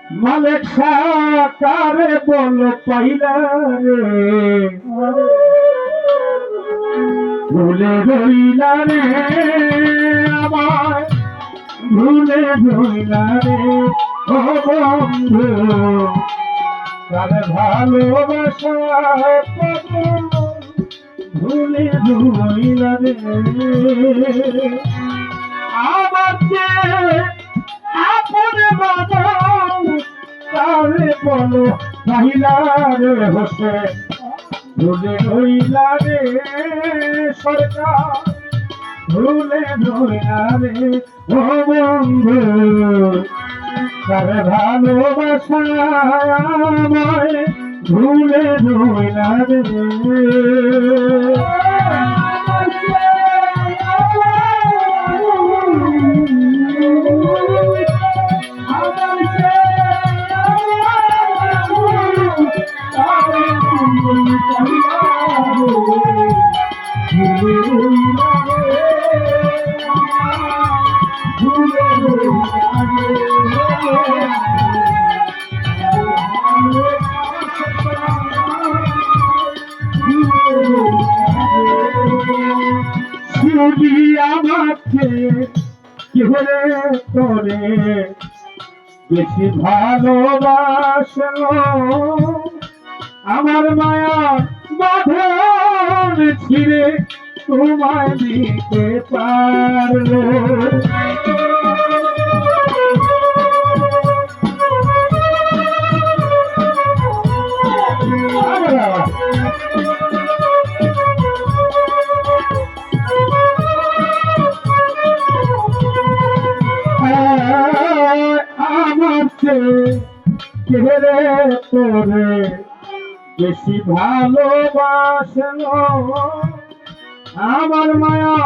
মালিক সাকারে বল পাইলা রে ভুলে রইলা রে আমার ভুলে রইলা রে ও বন্ধু তার ভালোবাসা ভুলে রইলা রে আমার যে আপন বাবা তারে বলো পাইলা রে হোসেন ভুলে রইলা রে সরকার ভুলে রইলা রে ও বন্ধু তার ভালোবাসা আমায় ভুলে রইলা রে যদি আমাকে কেহরে করে বেশি ভালোবাসলো আমার মায়া বাঁধন ছিঁড়ে তোমায় দিতে পারলো আমাকে কেড়ে করে বেশি ভালোবাসলো আমার মায়া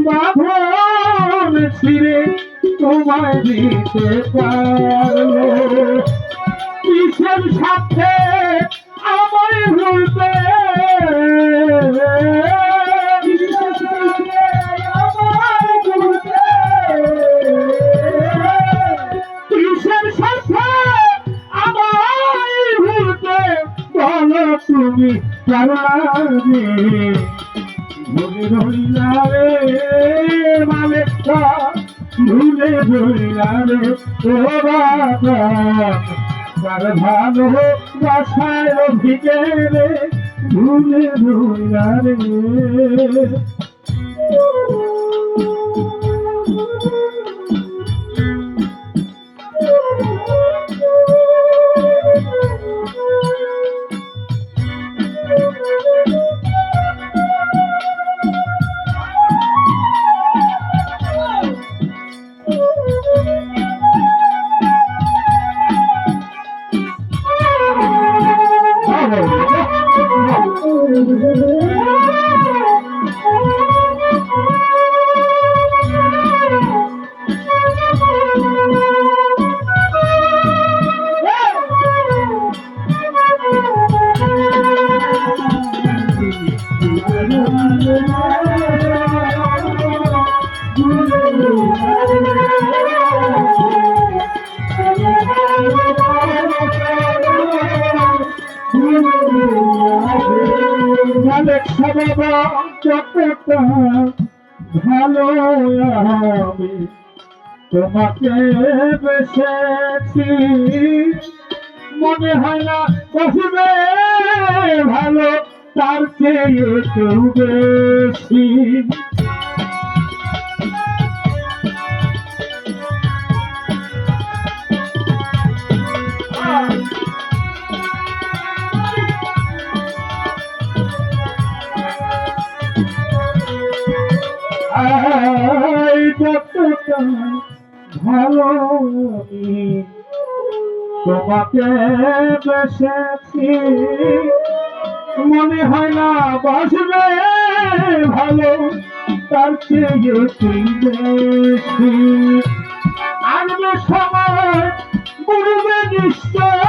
বাঁধন ছিঁড়ে তোমায় দিতে পারলো কিসের সাথে আমায় ভুলতে তুমি ভুলে রইলা রে মালিক ভুলে রইলা রে ও বাবা তার ভালো বাসায় ভিজে রে ভুলে রইলা রে বাবা কতটা ভালো আমি তোমাকে বেসেছি মনে হয় না কখনো ভালো তার চেয়ে কেউ বেশি কতটা ভালো তোমাকে বেসেছি মনে হয় না বাসবে ভালো তার চেয়ে তুই বেশি আসবে সময় বুড়বে নিশ্চয়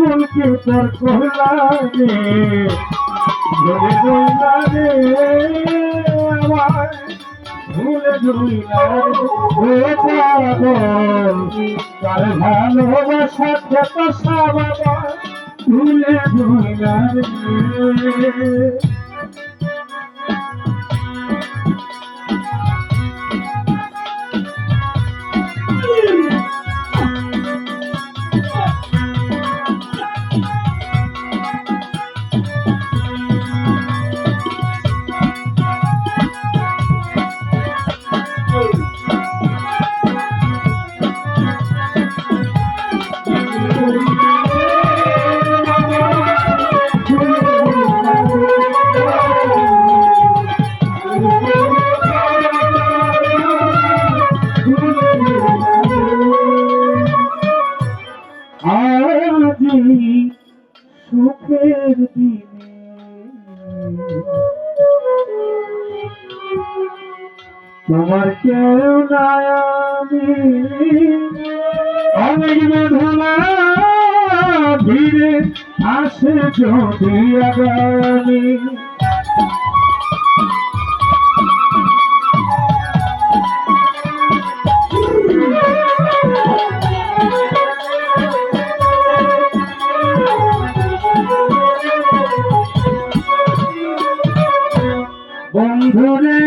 ফুলকে তোর কোলারে ভুলে রইলা রে আমায় ভুলে রইলা রে পাগল তার ভালোবাসা কত সাবাবা ভুলে রইলা রে সুখের দিনে তোমার কেউ নাই আমি বেদনা ধীরে আসে যদি আগামী বন্ধুরে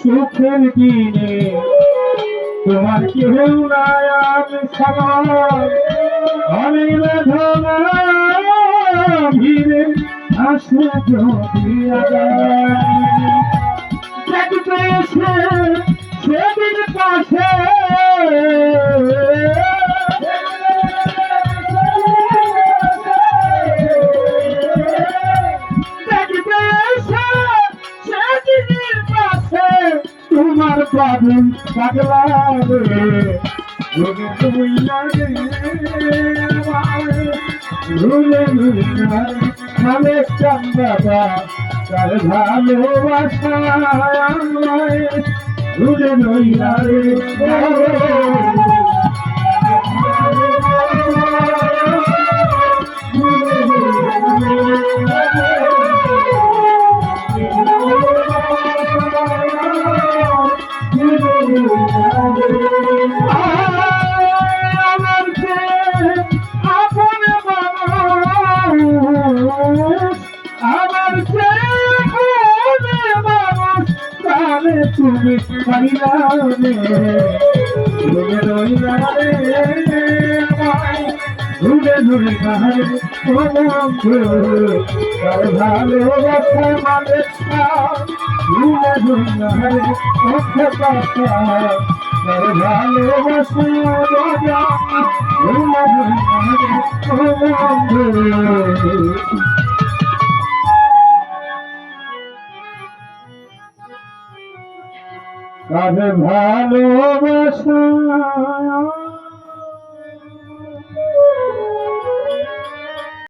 সুখের দিনে তোমার কেউ নাই আমি সবাই আমি বেদনা ভিড়ে আসে যদি দেখতে এসে সেদিন পাশে তোমার পাগল পাগলা রে তুমি লাগে ভুলে ভালো চান্দাবা তার ভালোবাসা ভুলে নইলা রে তুমি পাইলা রে ভুলে রইলা রে ভুলে রইলা রে ও বন্ধু তার ভালোবাসা মানে ভুলে রইলা রে ওঠে বাসা তার ভালোবাসা ভুলে রইলা রে ও বন্ধু তার ভালোবাসা